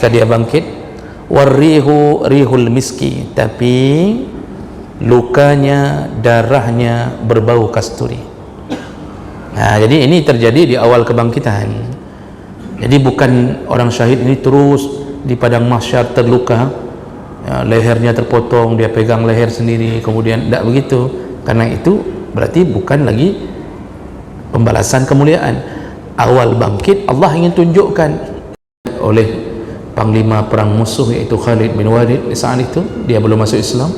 dia bangkit, warrihu rihul miski, tapi lukanya, darahnya berbau kasturi. Nah, jadi ini terjadi di awal kebangkitan. Jadi bukan orang syahid ini terus di padang mahsyar terluka, ya, lehernya terpotong, dia pegang leher sendiri, kemudian tidak begitu. Karena itu berarti bukan lagi pembalasan kemuliaan. Awal bangkit Allah ingin tunjukkan oleh panglima perang musuh, yaitu Khalid bin Walid. Di saat itu dia belum masuk Islam,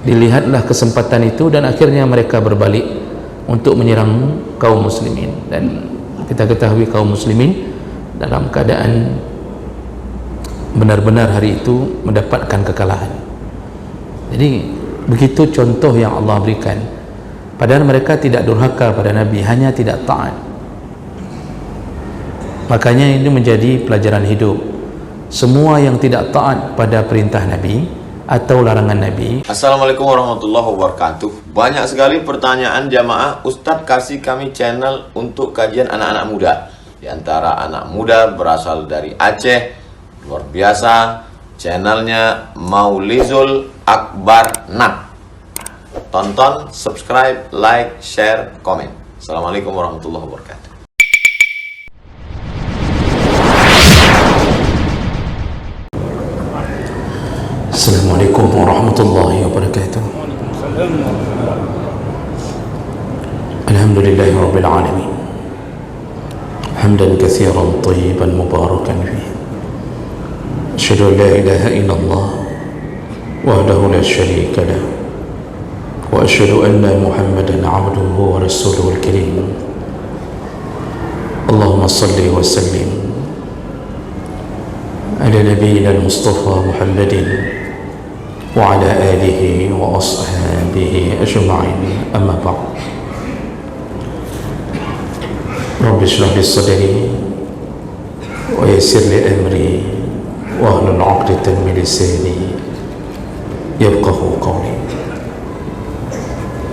dilihatlah kesempatan itu dan akhirnya mereka berbalik untuk menyerang kaum muslimin. Dan kita ketahui kaum muslimin dalam keadaan benar-benar hari itu mendapatkan kekalahan. Jadi begitu contoh yang Allah berikan, padahal mereka tidak durhaka pada Nabi, hanya tidak taat. Makanya ini menjadi pelajaran hidup. Semua yang tidak taat pada perintah Nabi atau larangan Nabi. Assalamualaikum warahmatullahi wabarakatuh. Banyak sekali pertanyaan jamaah, Ustadz kasih kami channel untuk kajian anak-anak muda. Di antara anak muda berasal dari Aceh, luar biasa, channelnya Maulizul Akbar Nak. Tonton, subscribe, like, share, komen. Assalamualaikum warahmatullahi wabarakatuh. Assalamualaikum warahmatullahi wabarakatuh. Alhamdulillahi rabbil alamin, hamdan katsiran tayyiban mubarakan fihi. Asyhadu an la ilaha illallah wahdahu la syarika lah, wa asyhadu anna Muhammadan abduhu wa rasuluhul karim. Allahumma salli wa sallim ala nabiyyina al-Mustafa Muhammadin wa ala alihi wa ashabihi ajma'in, amma ba'd. Rabbi shrah li sadri wa yassir li amri wahlul 'uqdatan min lisani yafqahu qawli.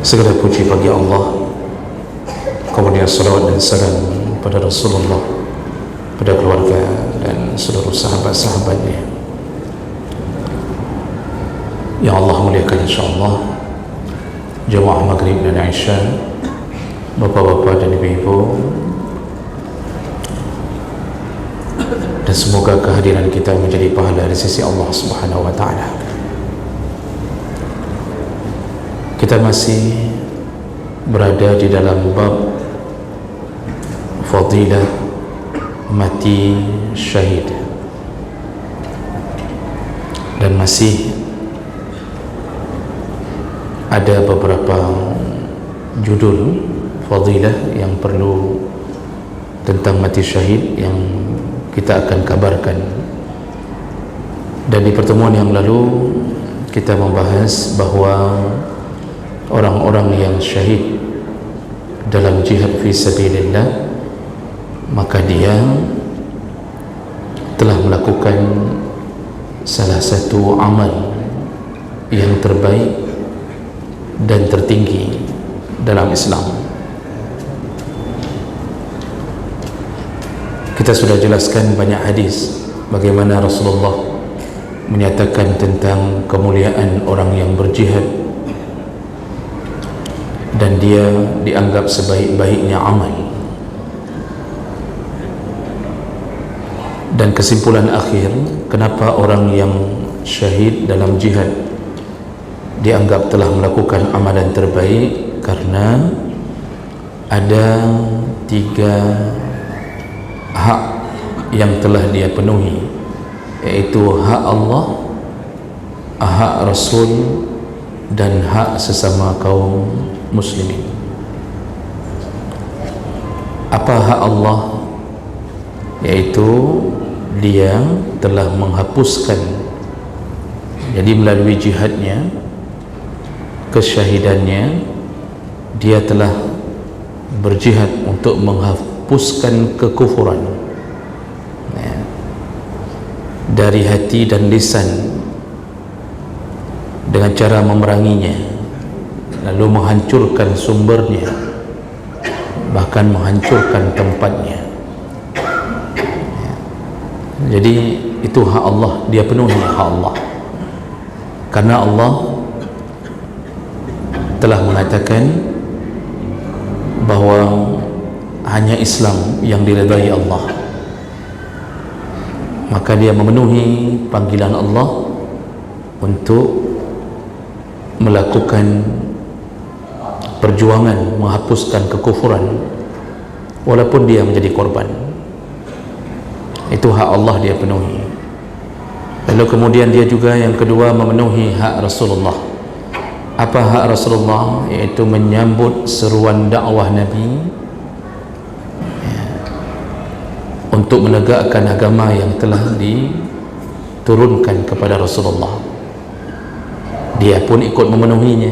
Segala puji bagi Allah, kemudian salawat dan salam pada Rasulullah, pada keluarga dan seluruh sahabat-sahabatnya yang Allah muliakan, insyaAllah. Jamaah Maghrib dan Isya, bapak-bapak dan ibu-ibu, dan semoga kehadiran kita menjadi pahala di sisi Allah Subhanahu wa ta'ala. Kita masih berada di dalam bab fadilah mati syahid, dan masih ada beberapa judul fadilah yang perlu tentang mati syahid yang kita akan kabarkan. Dan di pertemuan yang lalu kita membahas bahawa orang-orang yang syahid dalam jihad fi sabilillah, maka dia telah melakukan salah satu amal yang terbaik dan tertinggi dalam Islam. Kita sudah jelaskan banyak hadis bagaimana Rasulullah menyatakan tentang kemuliaan orang yang berjihad, dan dia dianggap sebaik-baiknya amal. Dan kesimpulan akhir, kenapa orang yang syahid dalam jihad dianggap telah melakukan amalan terbaik, karena ada 3 hak yang telah dia penuhi, yaitu hak Allah, hak Rasul, dan hak sesama kaum muslimin. Apa hak Allah? Yaitu dia telah menghapuskan, jadi melalui jihadnya, kesyahidannya, dia telah berjihad untuk menghapuskan kekufuran, ya, dari hati dan lisan, dengan cara memeranginya, lalu menghancurkan sumbernya, bahkan menghancurkan tempatnya. Jadi itu hak Allah, dia penuhi hak Allah, karena Allah telah mengatakan bahawa hanya Islam yang diredai Allah, maka dia memenuhi panggilan Allah untuk melakukan perjuangan menghapuskan kekufuran walaupun dia menjadi korban. Itu hak Allah, dia penuhi. Lalu kemudian dia juga yang kedua memenuhi hak Rasulullah. Apa hak Rasulullah? Iaitu menyambut seruan dakwah Nabi untuk menegakkan agama yang telah diturunkan kepada Rasulullah. Dia pun ikut memenuhinya,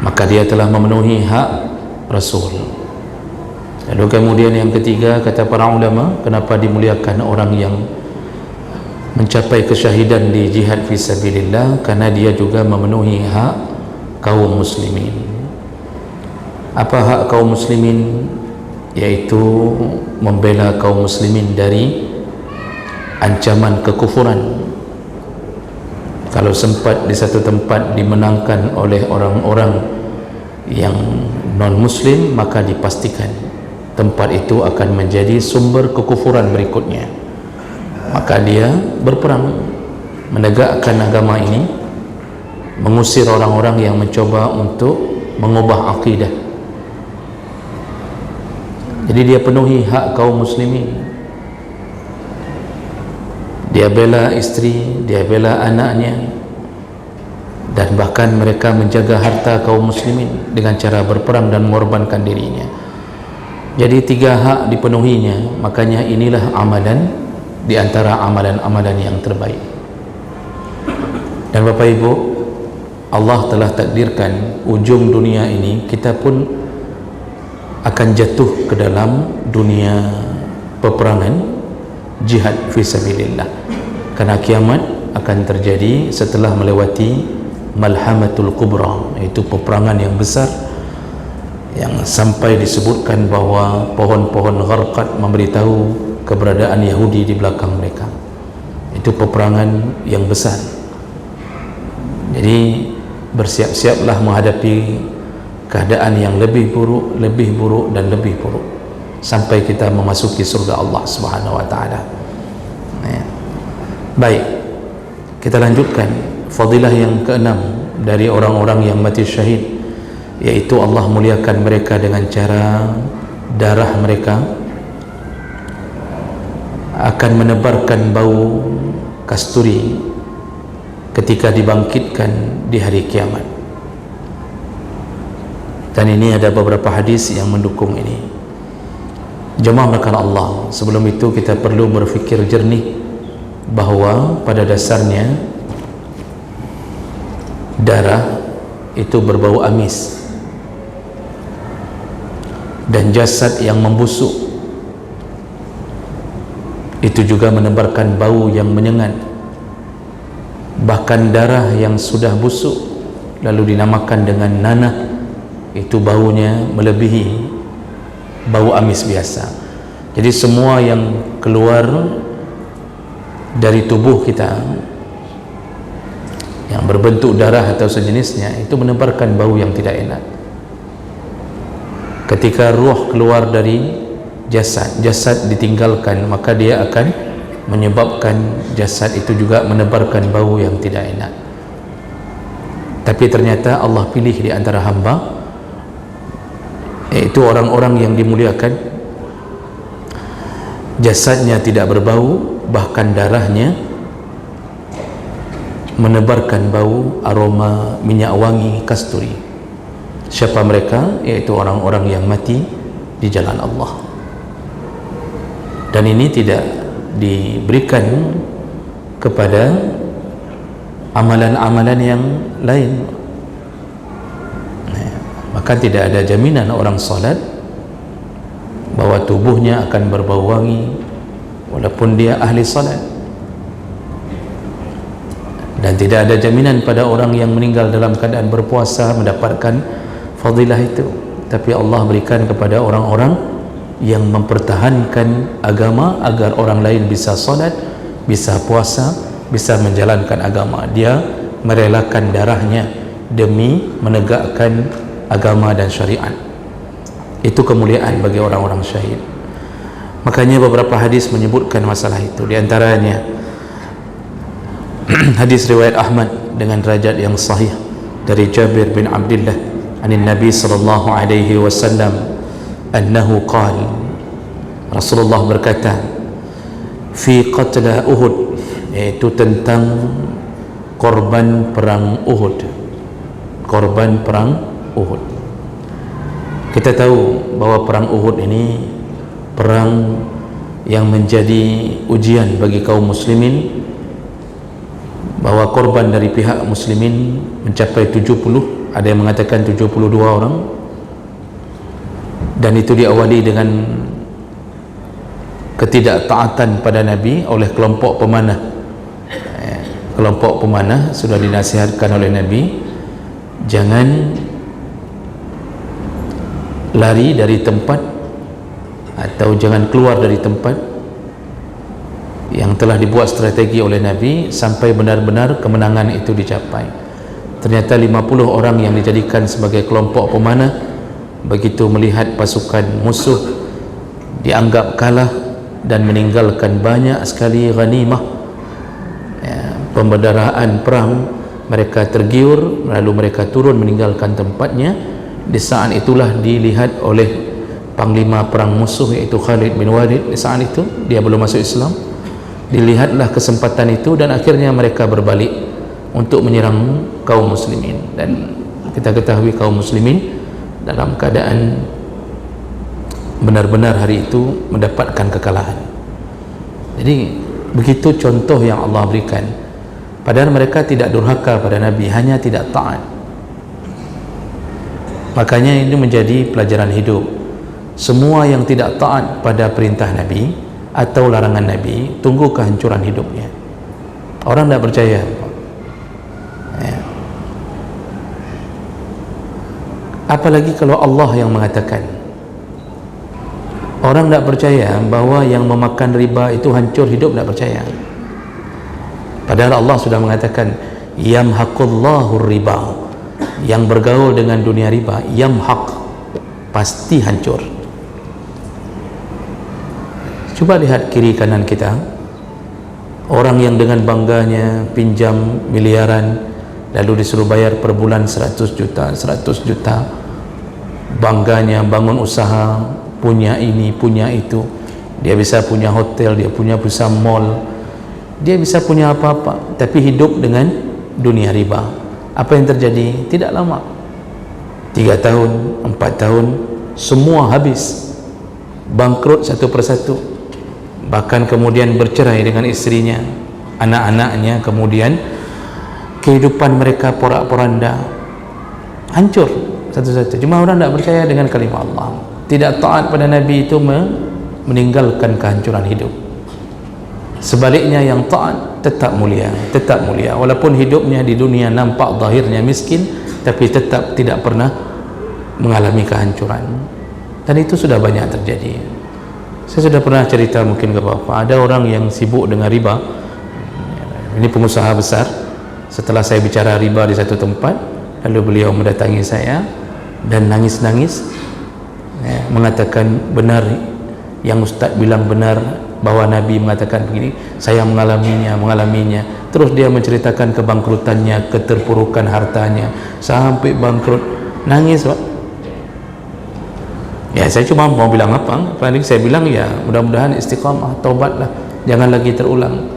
maka dia telah memenuhi hak Rasul. Lalu kemudian yang ketiga, kata para ulama, kenapa dimuliakan orang yang mencapai kesyahidan di jihad fisabilillah? Karena dia juga memenuhi hak kaum muslimin. Apa hak kaum muslimin? Yaitu membela kaum muslimin dari ancaman kekufuran. Kalau sempat di satu tempat dimenangkan oleh orang-orang yang non-muslim, maka dipastikan tempat itu akan menjadi sumber kekufuran berikutnya. Maka dia berperang menegakkan agama ini, mengusir orang-orang yang mencoba untuk mengubah akidah. Jadi dia penuhi hak kaum muslimin. Dia bela isteri, dia bela anaknya, dan bahkan mereka menjaga harta kaum muslimin dengan cara berperang dan mengorbankan dirinya. Jadi tiga hak dipenuhinya, makanya inilah amalan di antara amalan-amalan yang terbaik. Dan Bapak Ibu, Allah telah takdirkan ujung dunia ini kita pun akan jatuh ke dalam dunia peperangan, jihad fisabilillah, karena kiamat akan terjadi setelah melewati malhamatul kubra, iaitu peperangan yang besar yang sampai disebutkan bahawa pohon-pohon Gharqad memberitahu keberadaan Yahudi di belakang mereka. Itu peperangan yang besar. Jadi bersiap-siaplah menghadapi keadaan yang lebih buruk dan lebih buruk sampai kita memasuki surga Allah Subhanahu wa taala. Baik, kita lanjutkan fadilah yang keenam dari orang-orang yang mati syahid, yaitu Allah muliakan mereka dengan cara darah mereka akan menebarkan bau kasturi ketika dibangkitkan di hari kiamat. Dan ini ada beberapa hadis yang mendukung ini. Jemaah melakukan Allah, sebelum itu kita perlu berfikir jernih bahawa pada dasarnya darah itu berbau amis, dan jasad yang membusuk itu juga menebarkan bau yang menyengat. Bahkan darah yang sudah busuk lalu dinamakan dengan nanah, itu baunya melebihi bau amis biasa. Jadi semua yang keluar dari tubuh kita yang berbentuk darah atau sejenisnya itu menebarkan bau yang tidak enak. Ketika ruh keluar dari jasad ditinggalkan, maka dia akan menyebabkan jasad itu juga menebarkan bau yang tidak enak. Tapi ternyata Allah pilih di antara hamba, yaitu orang-orang yang dimuliakan, jasadnya tidak berbau, bahkan darahnya menebarkan bau aroma minyak wangi kasturi. Siapa mereka? Yaitu orang-orang yang mati di jalan Allah. Dan ini tidak diberikan kepada amalan-amalan yang lain. Maka tidak ada jaminan orang salat bahwa tubuhnya akan berbau wangi walaupun dia ahli salat. Dan tidak ada jaminan pada orang yang meninggal dalam keadaan berpuasa mendapatkan fadilah itu. Tapi Allah berikan kepada orang-orang yang mempertahankan agama agar orang lain bisa salat bisa puasa, bisa menjalankan agama. Dia merelakan darahnya demi menegakkan agama dan syariat. Itu kemuliaan bagi orang-orang syahid. Makanya beberapa hadis menyebutkan masalah itu. Di antaranya hadis riwayat Ahmad dengan derajat yang sahih dari Jabir bin Abdullah anin Nabi sallallahu alaihi wasallam annahu qala, Rasulullah berkata, fi qatla Uhud, yaitu tentang korban perang Uhud. Korban perang Uhud. Kita tahu bahwa perang Uhud ini perang yang menjadi ujian bagi kaum muslimin, bahwa korban dari pihak muslimin mencapai 70, ada yang mengatakan 72 orang, dan itu diawali dengan ketidaktaatan pada Nabi oleh kelompok pemanah. Kelompok pemanah sudah dinasihatkan oleh Nabi, jangan lari dari tempat atau jangan keluar dari tempat yang telah dibuat strategi oleh Nabi sampai benar-benar kemenangan itu dicapai. Ternyata 50 orang yang dijadikan sebagai kelompok pemanah begitu melihat pasukan musuh dianggap kalah dan meninggalkan banyak sekali ghanimah, pembendaraan perang, mereka tergiur, lalu mereka turun meninggalkan tempatnya. Di saat itulah dilihat oleh panglima perang musuh, yaitu Khalid bin Walid. Di saat itu dia belum masuk Islam. Dilihatlah kesempatan itu dan akhirnya mereka berbalik untuk menyerang kaum muslimin, dan kita ketahui kaum muslimin dalam keadaan benar-benar hari itu mendapatkan kekalahan. Jadi begitu contoh yang Allah berikan, padahal mereka tidak durhaka pada Nabi, hanya tidak taat. Makanya ini menjadi pelajaran hidup. Semua yang tidak taat pada perintah Nabi atau larangan Nabi, tunggu kehancuran hidupnya. Orang tidak percaya. Apalagi kalau Allah yang mengatakan. Orang tidak percaya bahwa yang memakan riba itu hancur hidup, tidak percaya. Padahal Allah sudah mengatakan, yamhaqullahu riba, yang bergaul dengan dunia riba, yamhaq, pasti hancur. Coba lihat kiri kanan kita, orang yang dengan bangganya pinjam miliaran, lalu disuruh bayar per bulan 100 juta, 100 juta, bangganya bangun usaha, punya ini, punya itu, dia bisa punya hotel, dia punya pusat mall, dia bisa punya apa-apa, tapi hidup dengan dunia riba. Apa yang terjadi? Tidak lama, 3 tahun, 4 tahun, semua habis, bangkrut satu persatu, bahkan kemudian bercerai dengan istrinya, anak-anaknya, kemudian kehidupan mereka porak-poranda, hancur satu-satu. Cuma orang tidak percaya dengan kalimah Allah, tidak taat pada Nabi, itu meninggalkan kehancuran hidup. Sebaliknya yang taat tetap mulia, tetap mulia, walaupun hidupnya di dunia nampak zahirnya miskin, tapi tetap tidak pernah mengalami kehancuran. Dan itu sudah banyak terjadi. Saya sudah pernah cerita mungkin ke Bapak, ada orang yang sibuk dengan riba. Ini pengusaha besar. Setelah saya bicara riba di satu tempat, lalu beliau mendatangi saya dan nangis-nangis, mengatakan benar yang Ustaz bilang benar, bahwa Nabi mengatakan begini, saya mengalaminya. Terus dia menceritakan kebangkrutannya, keterpurukan hartanya sampai bangkrut. Nangis, Pak. Ya, saya cuma mau bilang apa? Paling saya bilang ya mudah-mudahan istiqamah, taubatlah, jangan lagi terulang.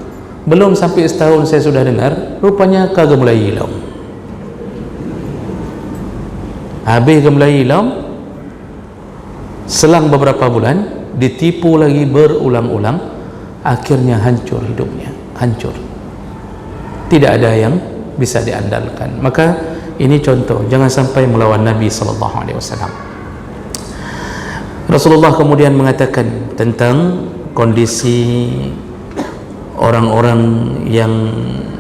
Belum sampai setahun saya sudah dengar, rupanya kagak mulai hilang. Habis mulai hilang, selang beberapa bulan ditipu lagi berulang-ulang, akhirnya hancur hidupnya, hancur. Tidak ada yang bisa diandalkan. Maka ini contoh, jangan sampai melawan Nabi SAW. Rasulullah kemudian mengatakan tentang kondisi orang-orang yang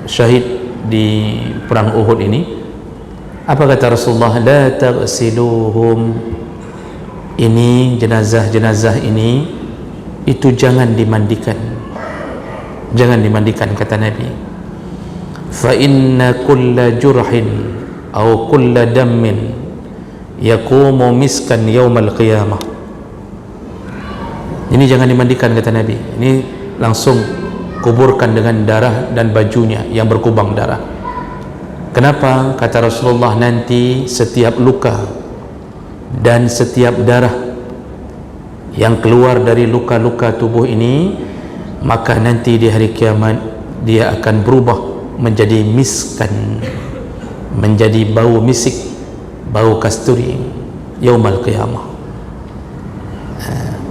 syahid di perang Uhud ini. Apa kata Rasulullah? La taghsiluhum, ini jenazah-jenazah ini itu jangan dimandikan, jangan dimandikan, kata Nabi. Fa inna kulla jurhin atau kulla dammin yaqumu miskan yaumal qiyamah. Ini jangan dimandikan, kata Nabi. Ini langsung kuburkan dengan darah dan bajunya yang berkubang darah. Kenapa? Kata Rasulullah, nanti setiap luka dan setiap darah yang keluar dari luka-luka tubuh ini, maka nanti di hari kiamat dia akan berubah menjadi miskan, menjadi bau misik, bau kasturi yaumal qiyamah.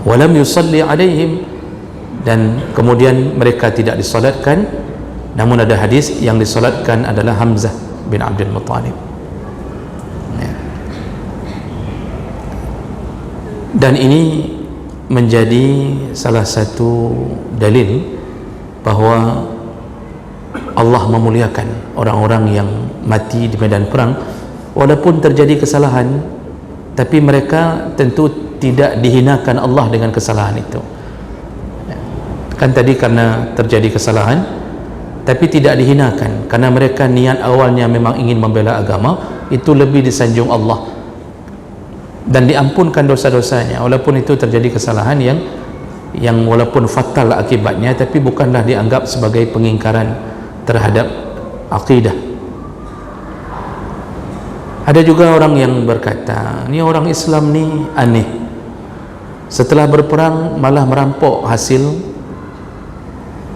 Walam yusalli alaihim, dan kemudian mereka tidak disolatkan. Namun ada hadis yang disolatkan adalah Hamzah bin Abdul Muttalib. Dan ini menjadi salah satu dalil bahawa Allah memuliakan orang-orang yang mati di medan perang. Walaupun terjadi kesalahan, tapi mereka tentu tidak dihinakan Allah dengan kesalahan itu. Kan tadi karena terjadi kesalahan, tapi tidak dihinakan karena mereka niat awalnya memang ingin membela agama, itu lebih disanjung Allah dan diampunkan dosa-dosanya. Walaupun itu terjadi kesalahan yang walaupun fatal akibatnya, tapi bukanlah dianggap sebagai pengingkaran terhadap akidah. Ada juga orang yang berkata, ni orang Islam ni aneh, setelah berperang malah merampok hasil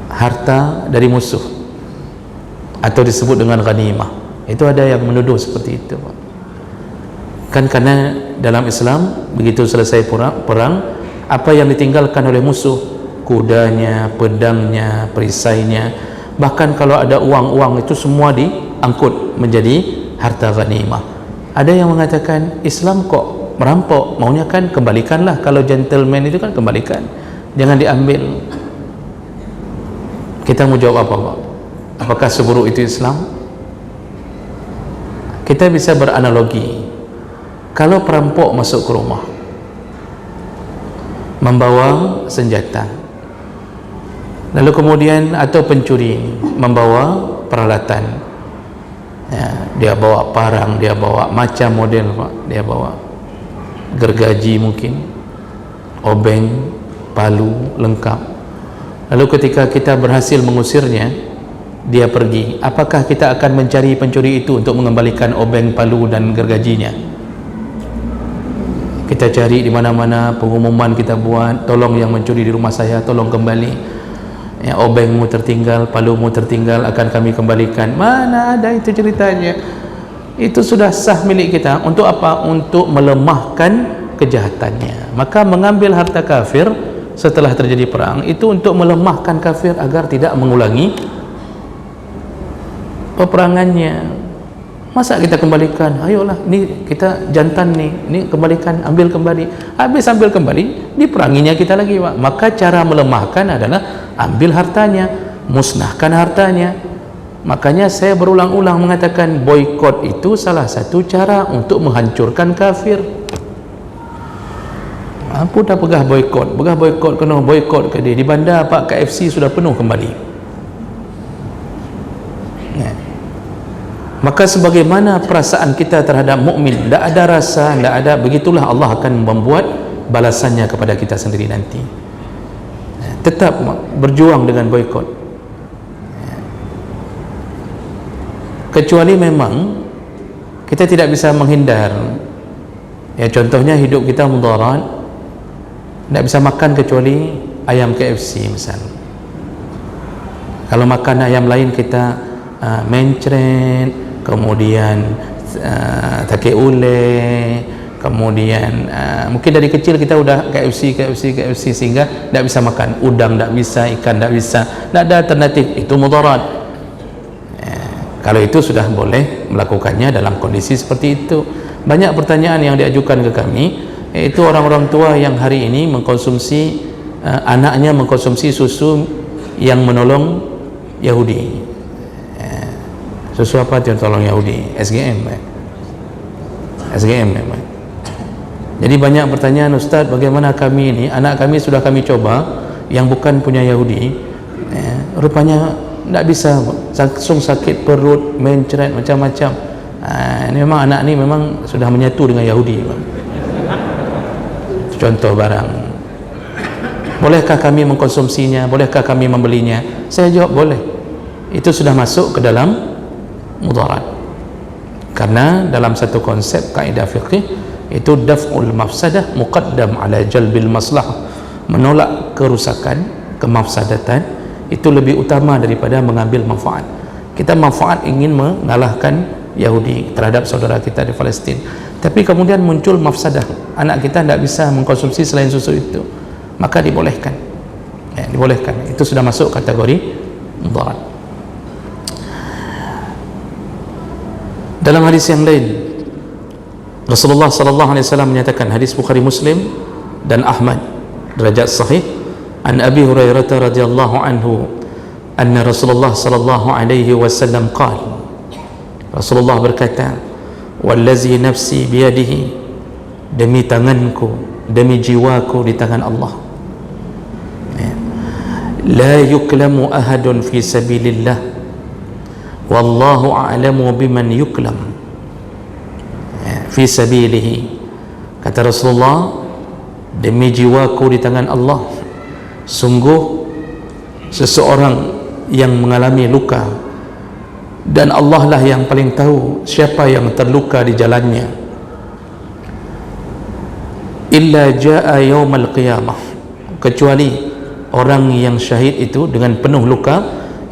harta dari musuh, atau disebut dengan ghanimah. Itu ada yang menuduh seperti itu. Kan karena dalam Islam begitu selesai perang, apa yang ditinggalkan oleh musuh, kudanya, pedangnya, perisainya, bahkan kalau ada uang-uang itu semua diangkut menjadi harta ghanimah. Ada yang mengatakan Islam kok merampok, maunya kan kembalikanlah, kalau gentleman itu kan kembalikan, jangan diambil. Kita mau jawab apa, Pak? Apakah seburuk itu Islam? Kita bisa beranalogi. Kalau perampok masuk ke rumah membawa senjata, lalu kemudian atau pencuri membawa peralatan, ya, dia bawa parang, dia bawa macam model, Pak, dia bawa gergaji mungkin, obeng, palu, lengkap. Lalu ketika kita berhasil mengusirnya, dia pergi, apakah kita akan mencari pencuri itu untuk mengembalikan obeng, palu dan gergajinya? Kita cari di mana-mana, pengumuman kita buat, tolong yang mencuri di rumah saya tolong kembali, ya, obengmu tertinggal, palumu tertinggal, akan kami kembalikan. Mana ada itu ceritanya. Itu sudah sah milik kita. Untuk apa? Untuk melemahkan kejahatannya. Maka mengambil harta kafir setelah terjadi perang itu untuk melemahkan kafir agar tidak mengulangi peperangannya. Masa kita kembalikan, ayolah, ini kita jantan nih, ini kembalikan, ambil kembali. Habis ambil kembali, diperanginya kita lagi, Pak. Maka cara melemahkan adalah ambil hartanya, musnahkan hartanya. Makanya saya berulang-ulang mengatakan boikot itu salah satu cara untuk menghancurkan kafir. Apa dah pegah boikot, kena boikot ke dia. Di bandar Pak KFC sudah penuh kembali. Maka sebagaimana perasaan kita terhadap mukmin, tidak ada rasa, tidak ada, begitulah Allah akan membuat balasannya kepada kita sendiri nanti. Tetap berjuang dengan boikot. Kecuali memang kita tidak bisa menghindar. Ya, contohnya hidup kita mudarat, tidak bisa makan kecuali ayam KFC misalnya. Kalau makan ayam lain kita mencret, kemudian take ule, kemudian mungkin dari kecil kita udah KFC sehingga tidak bisa makan udang, tidak bisa ikan, tidak bisa, tidak ada alternatif. Itu mudarat. Kalau itu sudah boleh melakukannya dalam kondisi seperti itu. Banyak pertanyaan yang diajukan ke kami, yaitu orang-orang tua yang hari ini mengkonsumsi anaknya mengkonsumsi susu yang menolong Yahudi. Susu apa yang tolong Yahudi? SGM. SGM. Jadi banyak pertanyaan, Ustaz, bagaimana kami ini, anak kami sudah kami coba yang bukan punya Yahudi, rupanya tak bisa, langsung sakit perut, mencret macam-macam. Ini memang anak ni memang sudah menyatu dengan Yahudi. Contoh barang. Bolehkah kami mengkonsumsinya? Bolehkah kami membelinya? Saya jawab boleh. Itu sudah masuk ke dalam mudarat. Karena dalam satu konsep kaidah fiqih itu daf'ul mafsadah muqaddam ala jalbil maslah. Menolak kerusakan, kemafsadatan itu lebih utama daripada mengambil manfaat. Kita manfaat ingin mengalahkan Yahudi terhadap saudara kita di Palestin, tapi kemudian muncul mafsadah, anak kita tidak bisa mengkonsumsi selain susu itu, maka dibolehkan. Dibolehkan. Itu sudah masuk kategori mudarat. Dalam hadis yang lain, Rasulullah sallallahu alaihi wasallam menyatakan, hadis Bukhari, Muslim dan Ahmad, derajat sahih, an Abi Hurairah radhiyallahu anhu anna Rasulullah sallallahu alaihi wasallam qala, Rasulullah berkata, wallazi nafsi biyadihi, demi tanganku, demi jiwaku di tangan Allah, la yuklamu ahadun fi sabilillah wallahu a'lamu biman yuklam fi sabilihi. Kata Rasulullah, demi jiwaku di tangan Allah, sungguh seseorang yang mengalami luka, dan Allah lah yang paling tahu siapa yang terluka di jalannya, illa jaa yaumal qiyamah, kecuali orang yang syahid itu dengan penuh luka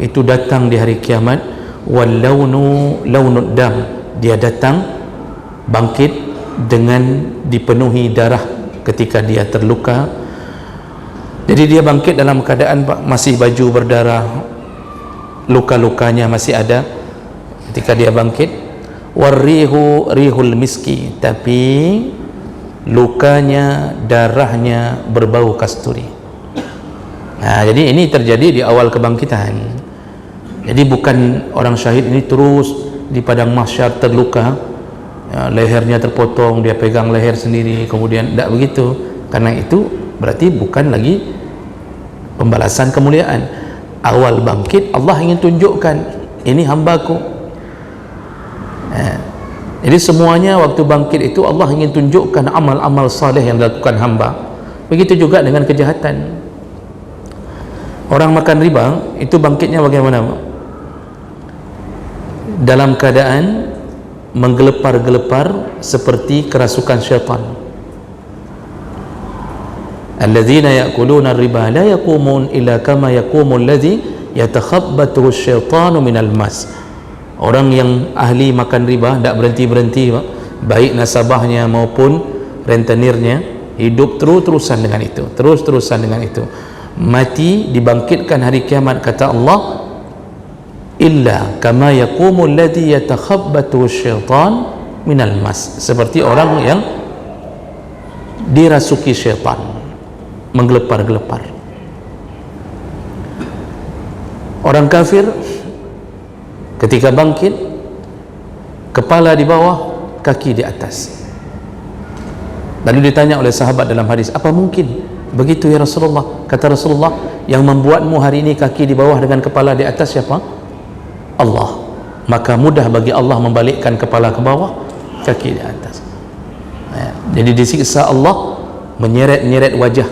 itu datang di hari kiamat, wal launu launud dam, dia datang bangkit dengan dipenuhi darah ketika dia terluka. Jadi dia bangkit dalam keadaan masih baju berdarah, luka-lukanya masih ada ketika dia bangkit. Warrihu rihul miski, tapi lukanya, darahnya berbau kasturi. Jadi ini terjadi di awal kebangkitan. Jadi bukan orang syahid ini terus di padang mahsyar terluka, lehernya terpotong, dia pegang leher sendiri, kemudian tidak begitu. Karena itu berarti bukan lagi pembalasan kemuliaan. Awal bangkit Allah ingin tunjukkan, ini hambaku. Jadi semuanya waktu bangkit itu Allah ingin tunjukkan amal-amal saleh yang dilakukan hamba. Begitu juga dengan kejahatan. Orang makan riba itu bangkitnya bagaimana? Dalam keadaan menggelepar-gelepar seperti kerasukan syaitan. Alladzina ya'kuluna ar-riba la yaqumun illa kama yaqumu alladhi yatakhabbathu asy-syaitanu minal mas. Orang yang ahli makan riba tidak berhenti-berhenti, baik nasabahnya maupun rentenirnya, hidup terus-terusan dengan itu, terus-terusan dengan itu. Mati dibangkitkan hari kiamat, kata Allah, illa kama yaqumu alladhi yatakhabbathu asy-syaitan minal mas, seperti orang yang dirasuki syaitan, menggelepar-gelepar. Orang kafir ketika bangkit, kepala di bawah, kaki di atas. Lalu ditanya oleh sahabat dalam hadis, apa mungkin begitu ya Rasulullah? Kata Rasulullah, yang membuatmu hari ini kaki di bawah dengan kepala di atas siapa? Allah. Maka mudah bagi Allah membalikkan kepala ke bawah, kaki di atas. Jadi disiksa Allah, menyeret-nyeret wajah,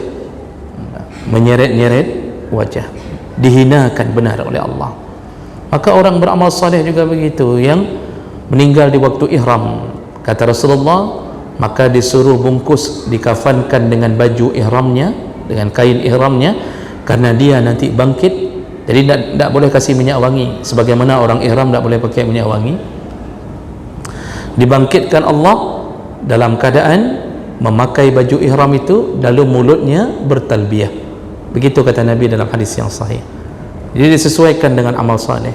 menyeret-nyeret wajah, dihinakan benar oleh Allah. Maka orang beramal saleh juga begitu, yang meninggal di waktu ihram, kata Rasulullah, maka disuruh bungkus, dikafankan dengan baju ihramnya, dengan kain ihramnya, karena dia nanti bangkit. Jadi tidak boleh kasih minyak wangi, sebagaimana orang ihram tidak boleh pakai minyak wangi. Dibangkitkan Allah dalam keadaan memakai baju ihram itu, lalu mulutnya bertalbiyah. Begitu kata Nabi dalam hadis yang sahih. Jadi disesuaikan dengan amal saleh.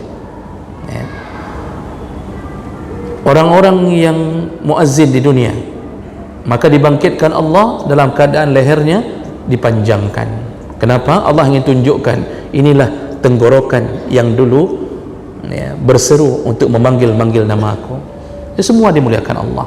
Orang-orang yang muazzin di dunia, maka dibangkitkan Allah dalam keadaan lehernya dipanjangkan. Kenapa? Allah ingin tunjukkan, inilah tenggorokan yang dulu berseru untuk memanggil-manggil nama aku. Itu semua dimuliakan Allah.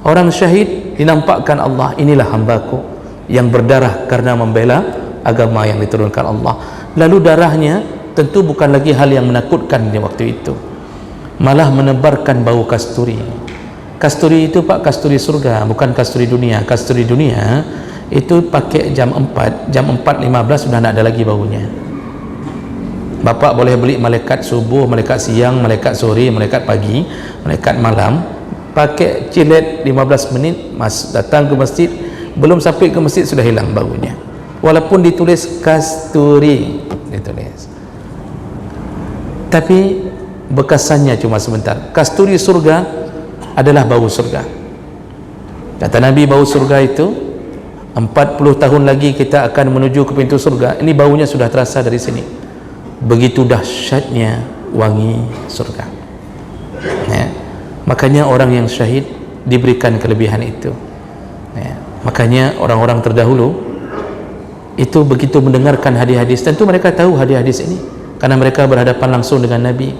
Orang syahid dinampakkan Allah, inilah hambaku yang berdarah karena membela agama yang diturunkan Allah. Lalu darahnya tentu bukan lagi hal yang menakutkan di waktu itu, malah menebarkan bau kasturi. Kasturi itu Pak, kasturi surga, bukan kasturi dunia. Kasturi dunia itu pakai jam 4, jam 4.15 sudah tidak ada lagi baunya. Bapak boleh beli malaikat subuh, malaikat siang, malaikat sore, malaikat pagi, malaikat malam, pakai cilet 15 menit, mas datang ke masjid, belum sampai ke masjid sudah hilang baunya, walaupun ditulis kasturi, ditulis, tapi bekasannya cuma sebentar. Kasturi surga adalah bau surga. Kata Nabi, bau surga itu 40 tahun lagi kita akan menuju ke pintu surga, ini baunya sudah terasa dari sini. Begitu dahsyatnya wangi surga, ya. Makanya orang yang syahid diberikan kelebihan itu, ya. Makanya orang-orang terdahulu itu begitu mendengarkan hadis-hadis, tentu mereka tahu hadis-hadis ini karena mereka berhadapan langsung dengan Nabi.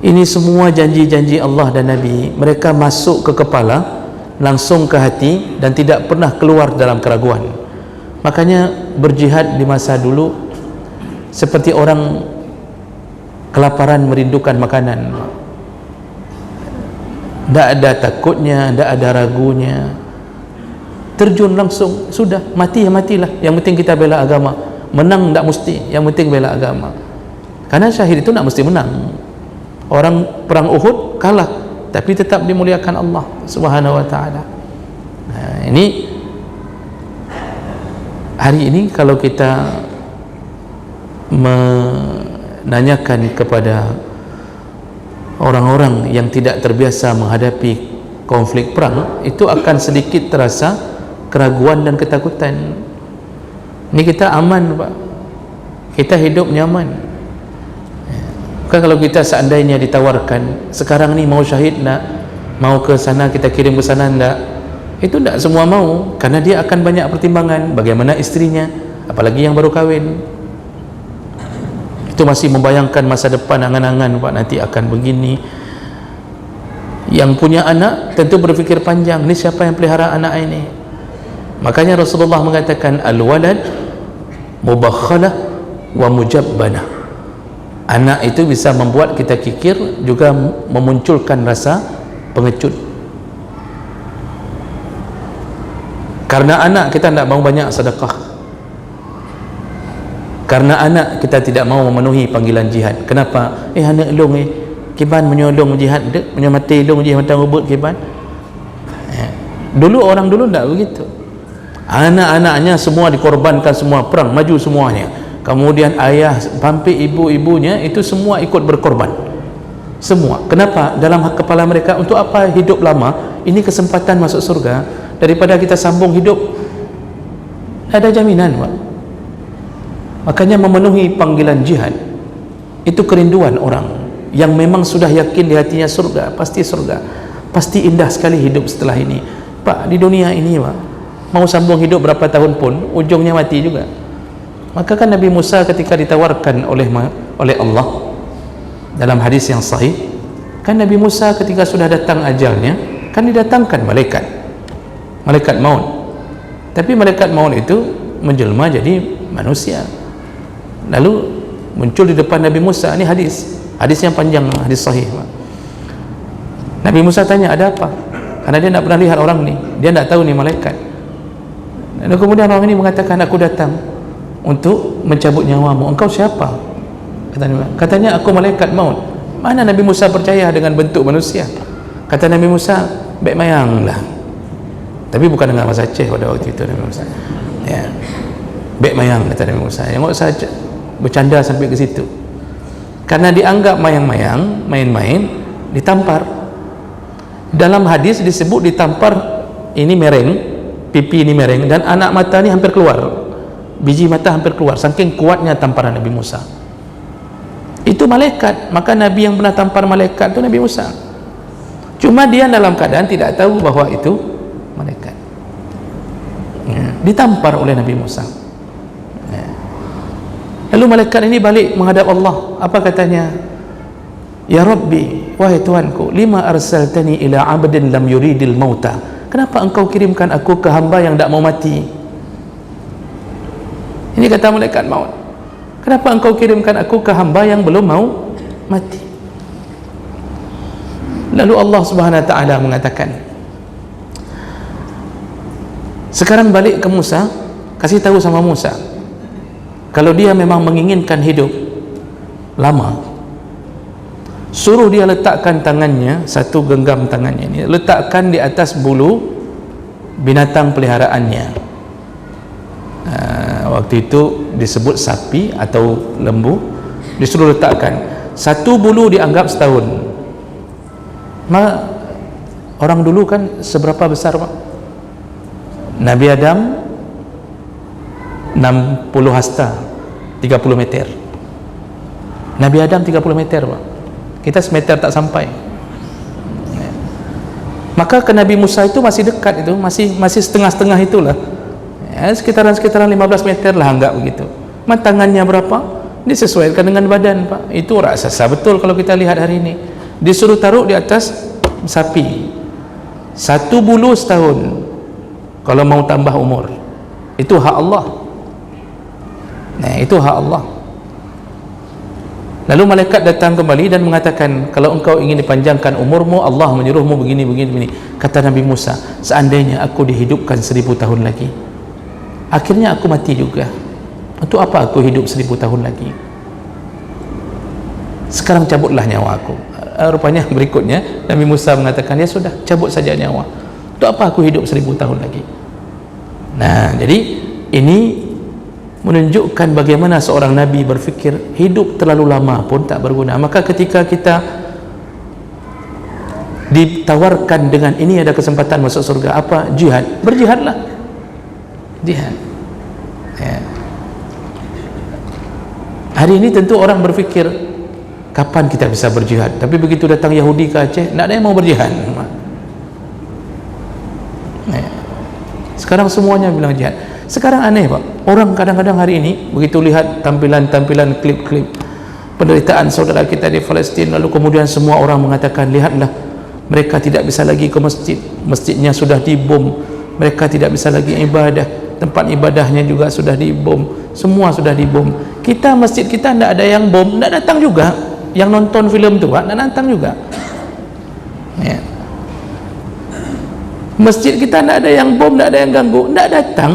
Ini semua janji-janji Allah dan Nabi, mereka masuk ke kepala, langsung ke hati, dan tidak pernah keluar dalam keraguan. Makanya berjihad di masa dulu seperti orang kelaparan merindukan makanan, tidak ada takutnya, tidak ada ragunya, terjun langsung, sudah mati ya matilah, yang penting kita bela agama. Menang tidak mesti, yang penting bela agama, karena syahid itu tidak mesti menang. Orang perang Uhud kalah, tapi tetap dimuliakan Allah Subhanahu wa ta'ala. Nah, ini hari ini kalau kita menanyakan kepada orang-orang yang tidak terbiasa menghadapi konflik perang, itu akan sedikit terasa keraguan dan ketakutan. Ini kita aman Pak, kita hidup nyaman. Bukan kalau kita seandainya ditawarkan sekarang ni mau syahid nak, mau ke sana kita kirim ke sana, enggak, itu enggak semua mau, karena dia akan banyak pertimbangan. Bagaimana istrinya, apalagi yang baru kahwin, itu masih membayangkan masa depan, angan-angan Pak nanti akan begini. Yang punya anak tentu berfikir panjang, ni siapa yang pelihara anak ini. Makanya Rasulullah mengatakan al-walad mubakhalah wa mujabbanah. Anak itu bisa membuat kita kikir, juga memunculkan rasa pengecut. Karena anak kita tidak mau banyak sedekah, karena anak kita tidak mau memenuhi panggilan jihad. Kenapa? Anak elong kiban menyolong jihad, menyamati elong jihad matang ubud kiban. Dulu orang dulu tidak begitu. Anak-anaknya semua dikorbankan, semua perang, maju semuanya. Kemudian ayah sampai ibu-ibunya itu semua ikut berkorban, semua. Kenapa? Dalam kepala mereka, untuk apa hidup lama, ini kesempatan masuk surga, daripada kita sambung hidup ada jaminan Pak. Makanya memenuhi panggilan jihad itu kerinduan orang yang memang sudah yakin di hatinya surga, pasti indah sekali hidup setelah ini Pak. Di dunia ini Pak, mau sambung hidup berapa tahun pun ujungnya mati juga. Maka kan Nabi Musa ketika ditawarkan oleh Allah dalam hadis yang sahih, kan Nabi Musa ketika sudah datang ajalnya, kan didatangkan malaikat maut. Tapi malaikat maut itu menjelma jadi manusia, lalu muncul di depan Nabi Musa. Ini hadis yang panjang, hadis sahih. Nabi Musa tanya, ada apa? Karena dia tidak pernah lihat orang ni, dia tidak tahu ni malaikat. Dan kemudian orang ini mengatakan, aku datang untuk mencabut nyawamu. Engkau siapa? Katanya aku malaikat maut. Mana Nabi Musa percaya dengan bentuk manusia? Kata Nabi Musa, baik mayang lah. Tapi bukan dengan bahasa Aceh pada waktu itu Nabi Musa, ya, baik mayang, kata Nabi Musa. Yang enggak saja bercanda sampai ke situ, karena dianggap mayang-mayang, main-main, ditampar. Dalam hadis disebut ditampar ini mereng, pipi ini mereng, dan anak mata ini hampir keluar, biji mata hampir keluar, saking kuatnya tamparan Nabi Musa. Itu malaikat. Maka Nabi yang pernah tampar malaikat itu Nabi Musa, cuma dia dalam keadaan tidak tahu bahwa itu malaikat, ya, ditampar oleh Nabi Musa, ya. Lalu malaikat ini balik menghadap Allah. Apa katanya? Ya Rabbi, wahai Tuhanku, lima arsaltani ila abdin lam yuridil mauta. Kenapa engkau kirimkan aku ke hamba yang tidak mau mati? Ini kata malaikat maut. Kenapa engkau kirimkan aku ke hamba yang belum mau mati? Lalu Allah Subhanahu wa taala mengatakan, sekarang balik ke Musa, kasih tahu sama Musa, kalau dia memang menginginkan hidup lama, suruh dia letakkan tangannya, satu genggam tangannya ini, letakkan di atas bulu binatang peliharaannya. Waktu itu disebut sapi atau lembu, disuruh letakkan. Satu bulu dianggap setahun. Orang dulu kan seberapa besar, Pak? Nabi Adam 60 hasta, 30 meter. Nabi Adam 30 meter, Pak. Kita semeter tak sampai. Maka ke Nabi Musa itu masih dekat, itu masih setengah-setengah itulah, ya, sekitaran 15 meter lah, enggak begitu. Tangannya berapa? Disesuaikan dengan badan, Pak. Itu raksasa betul kalau kita lihat hari ini. Disuruh taruh di atas sapi, satu bulu setahun kalau mau tambah umur. Itu hak Allah. Nah, itu hak Allah. Lalu malaikat datang kembali dan mengatakan, kalau engkau ingin dipanjangkan umurmu, Allah menyuruhmu begini. Kata Nabi Musa, seandainya aku dihidupkan 1000 tahun lagi, akhirnya aku mati juga. Untuk apa aku hidup 1000 tahun lagi? Sekarang cabutlah nyawa aku. Rupanya berikutnya Nabi Musa mengatakan, ya sudah, cabut saja nyawa. Untuk apa aku hidup 1000 tahun lagi? Nah, jadi ini menunjukkan bagaimana seorang Nabi berfikir hidup terlalu lama pun tak berguna. Maka ketika kita ditawarkan dengan ini ada kesempatan masuk surga, apa? Jihad. Berjihadlah. Jihad. Ya. Hari ini tentu orang berfikir, kapan kita bisa berjihad? Tapi begitu datang Yahudi ke Aceh, tak ada yang mau berjihad. Ya. Sekarang semuanya bilang jihad. Sekarang aneh, Pak, orang kadang-kadang hari ini begitu lihat tampilan-tampilan klip-klip penderitaan saudara kita di Palestin, lalu kemudian semua orang mengatakan, lihatlah, mereka tidak bisa lagi ke masjid, masjidnya sudah dibom, mereka tidak bisa lagi ibadah, tempat ibadahnya juga sudah dibom, semua sudah dibom. Kita, masjid kita tidak ada yang bom, tidak datang juga. Yang nonton film tu, Pak, tidak datang juga. Ya. Masjid kita tidak ada yang bom, tidak ada yang ganggu, tidak datang.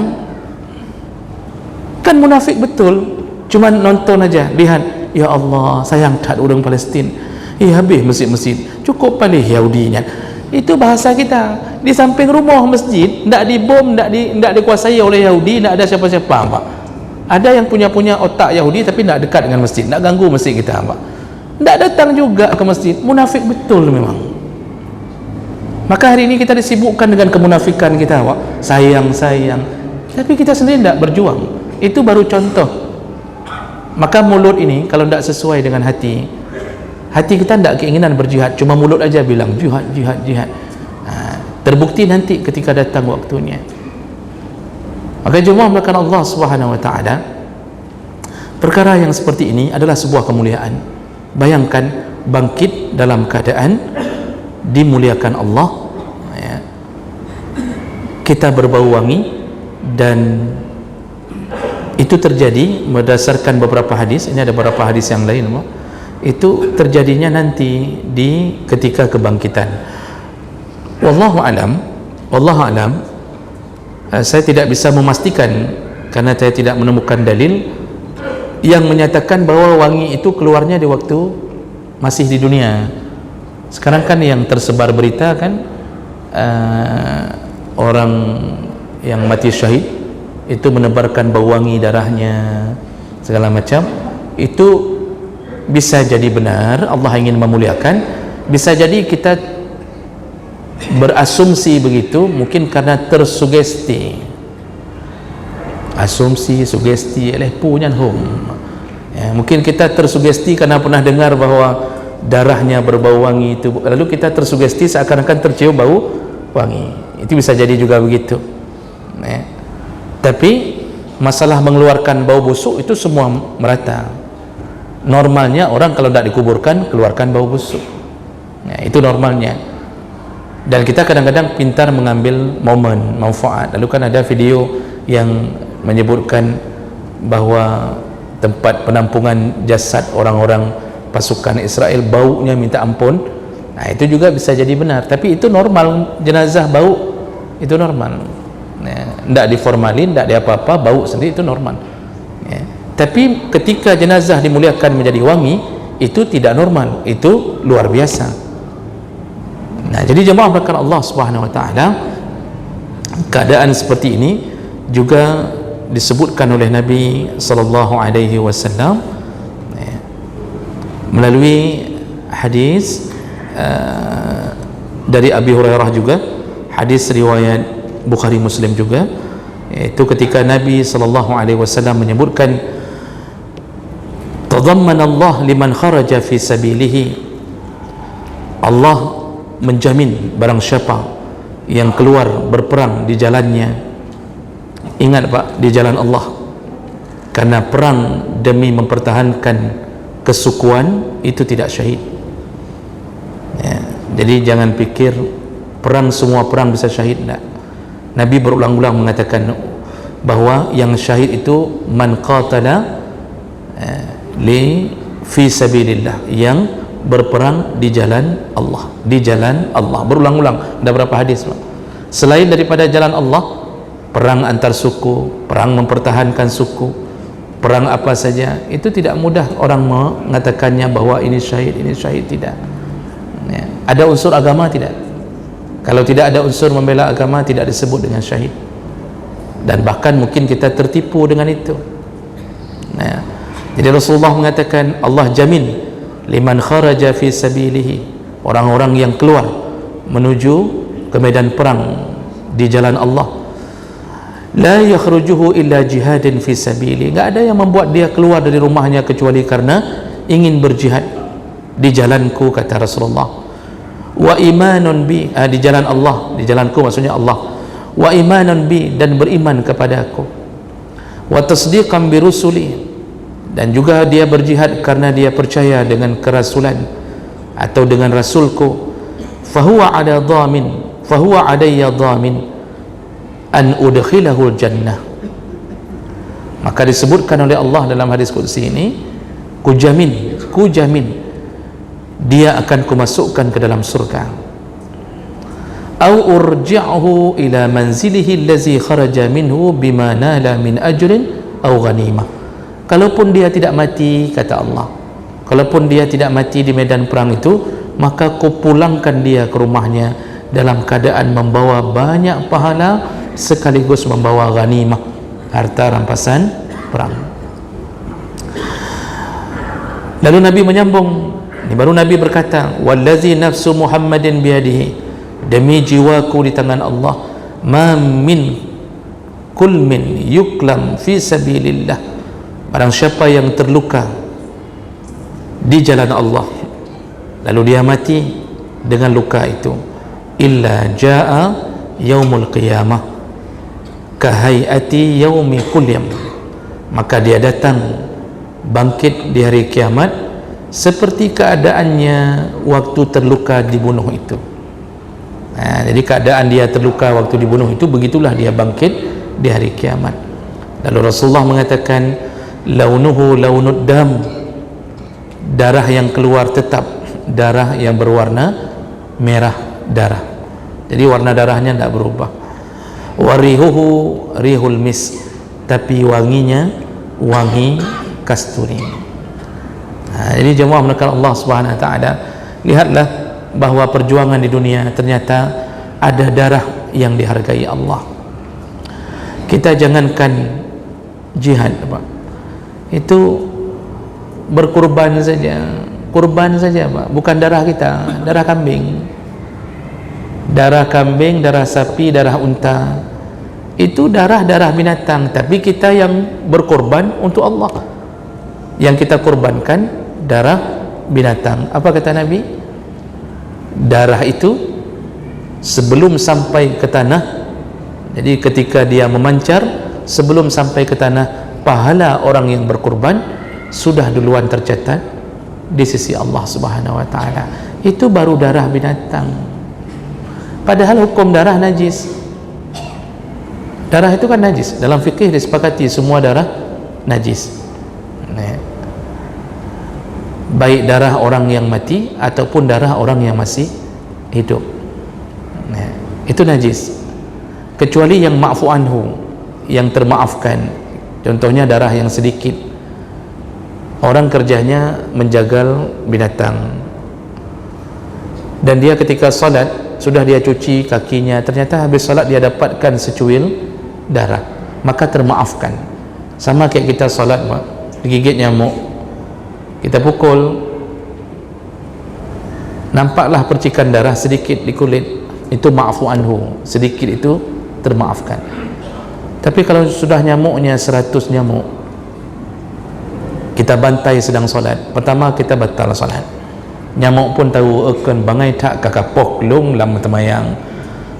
Kan munafik betul, cuma nonton aja, lihat, ya Allah sayang tak orang Palestin, habis masjid-masjid, cukup paling Yahudinya. Itu bahasa kita. Di samping rumah masjid tidak dibom, tidak dikuasai oleh Yahudi, tidak ada siapa-siapa, Pak. Ada yang punya otak Yahudi tapi tidak dekat dengan masjid, tidak ganggu masjid kita, Pak. Tidak datang juga ke masjid. Munafik betul memang. Maka hari ini kita disibukkan dengan kemunafikan kita, Pak. Sayang, tapi kita sendiri tidak berjuang. Itu baru contoh. Maka mulut ini kalau tidak sesuai dengan hati kita tidak keinginan berjihad, cuma mulut aja bilang jihad. Terbukti nanti ketika datang waktunya. Maka jemaah melakukan Allah Subhanahu wa taala, perkara yang seperti ini adalah sebuah kemuliaan. Bayangkan bangkit dalam keadaan dimuliakan Allah, ya. Kita berbau wangi, dan itu terjadi berdasarkan beberapa hadis. Ini ada beberapa hadis yang lain, itu terjadinya nanti di ketika kebangkitan. Wallahu alam, saya tidak bisa memastikan karena saya tidak menemukan dalil yang menyatakan bahwa wangi itu keluarnya di waktu masih di dunia. Sekarang kan yang tersebar berita kan, orang yang mati syahid itu menebarkan bau wangi darahnya segala macam. Itu bisa jadi benar, Allah ingin memuliakan. Bisa jadi kita berasumsi begitu, mungkin karena tersugesti. Asumsi, sugesti, punya ya, mungkin kita tersugesti karena pernah dengar bahwa darahnya berbau wangi itu, lalu kita tersugesti seakan-akan tercium bau wangi. Itu bisa jadi juga begitu, ya. Tapi masalah mengeluarkan bau busuk itu semua merata. Normalnya orang kalau tidak dikuburkan keluarkan bau busuk, ya, itu normalnya. Dan kita kadang-kadang pintar mengambil momen, manfaat. Lalu kan ada video yang menyebutkan bahwa tempat penampungan jasad orang-orang pasukan Israel, baunya minta ampun. Itu juga bisa jadi benar, tapi itu normal, jenazah bau itu normal. Tidak diformalin, tidak di apa-apa, bau sendiri itu normal. Tapi ketika jenazah dimuliakan menjadi wangi, itu tidak normal, itu luar biasa. Jadi jemaah berkata Allah Subhanahu Wa Taala, keadaan seperti ini juga disebutkan oleh Nabi sallallahu alaihi wasallam melalui hadis dari Abi Hurairah juga, hadis riwayat Bukhari Muslim juga, yaitu ketika Nabi sallallahu alaihi wasallam menyebutkan tadammana Allah liman kharaja fi sabilihi, Allah menjamin barang siapa yang keluar berperang di jalannya. Ingat Pak, di jalan Allah, karena perang demi mempertahankan kesukuan itu tidak syahid. Jadi jangan pikir perang, semua perang bisa syahid. Tidak. Nabi berulang-ulang mengatakan bahwa yang syahid itu man qatala li fi sabilillah, yang berperang di jalan Allah, di jalan Allah. Berulang-ulang, ada berapa hadis Pak? Selain daripada jalan Allah, perang antar suku, perang mempertahankan suku, perang apa saja, itu tidak mudah orang mengatakannya bahwa ini syahid, tidak. Ada unsur agama tidak? Kalau tidak ada unsur membela agama, tidak disebut dengan syahid. Dan bahkan mungkin kita tertipu dengan itu. Jadi Rasulullah mengatakan Allah jamin liman kharaja fi sabilihi, orang-orang yang keluar menuju ke medan perang di jalan Allah, la yakhrujuhu illa jihadin fi sabili, enggak ada yang membuat dia keluar dari rumahnya kecuali karena ingin berjihad di jalanku, kata Rasulullah. Wa imanun bi, di jalan Allah, di jalanku maksudnya Allah. Wa imanun bi, dan beriman kepada aku. Wa tasdiqan bi rusuli, dan juga dia berjihad karena dia percaya dengan kerasulan atau dengan rasulku. Fahuwa ala dhamin, fahuwa alayya dhamin an udkhilahul jannah, maka disebutkan oleh Allah dalam hadis qudsi ini, ku jamin dia akan kumasukkan ke dalam surga. Au urji'uhu ila manzilihi allazi kharaja minhu bima nala min ajrin au ghanimah, kalaupun dia tidak mati, kata Allah, kalaupun dia tidak mati di medan perang itu, maka ku pulangkan dia ke rumahnya dalam keadaan membawa banyak pahala sekaligus membawa ghanimah, harta rampasan perang. Lalu Nabi menyambung, ini baru Nabi berkata, wallazi nafsu Muhammadin biyadihi, demi jiwaku di tangan Allah, ma min kulmin yuklam fi sabilillah, barang siapa yang terluka di jalan Allah lalu dia mati dengan luka itu, illa jaa yaumul qiyamah kahayati yaumi kulyam, maka dia datang bangkit di hari kiamat seperti keadaannya waktu terluka dibunuh itu. Jadi keadaan dia terluka waktu dibunuh itu, begitulah dia bangkit di hari kiamat. Lalu Rasulullah mengatakan launuhu launud dam, darah yang keluar tetap darah yang berwarna merah darah, jadi warna darahnya tidak berubah. Warihuhu rihul mis, tapi wanginya wangi kasturi. Jadi jemaah menekan Allah Subhanahu Wa Taala, lihatlah bahwa perjuangan di dunia ternyata ada darah yang dihargai Allah. Kita jangankan jihad Pak, itu berkurban saja, kurban saja Pak, bukan darah kita, darah kambing, darah sapi, darah unta, itu darah binatang, tapi kita yang berkorban untuk Allah, yang kita korbankan darah binatang. Apa kata Nabi? Darah itu sebelum sampai ke tanah, jadi ketika dia memancar sebelum sampai ke tanah, pahala orang yang berkorban sudah duluan tercatat di sisi Allah Subhanahu Wa Taala. Itu baru darah binatang, padahal hukum darah najis. Darah itu kan najis, dalam fikih disepakati semua darah najis. baik darah orang yang mati ataupun darah orang yang masih hidup. Itu najis, kecuali yang ma'fu anhu, yang termaafkan. Contohnya darah yang sedikit, orang kerjanya menjagal binatang dan dia ketika salat sudah dia cuci kakinya, ternyata habis salat dia dapatkan secuil darah, maka termaafkan. Sama kayak kita salat digigit nyamuk, kita pukul, nampaklah percikan darah sedikit di kulit, itu ma'fu anhu, sedikit itu termaafkan. Tapi kalau sudah nyamuknya 100 nyamuk, kita bantai sedang solat, pertama kita batal solat. Nyamuk pun tahu akan bangai tak kakapok long lam temayang.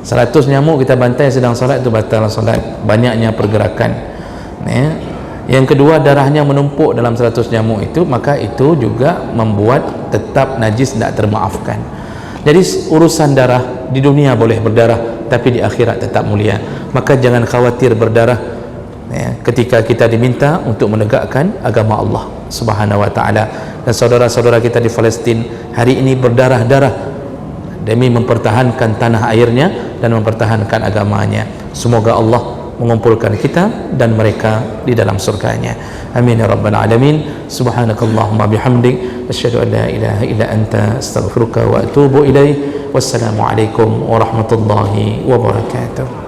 100 nyamuk kita bantai sedang solat, itu batal solat, banyaknya pergerakan. Yang kedua, darahnya menumpuk dalam 100 nyamuk itu, maka itu juga membuat tetap najis, tidak termaafkan. Jadi urusan darah di dunia boleh berdarah, tapi di akhirat tetap mulia. Maka jangan khawatir berdarah ketika kita diminta untuk menegakkan agama Allah Subhanahu wa ta'ala. Dan saudara-saudara kita di Palestin hari ini berdarah-darah demi mempertahankan tanah airnya dan mempertahankan agamanya. Semoga Allah mengumpulkan kita dan mereka di dalam surganya. Amin ya rabbal alamin. Subhanakallahumma bihamdik, asyhadu an la ilaha illa anta, astaghfiruka wa atubu ilaik. Wassalamu alaikum warahmatullahi wabarakatuh.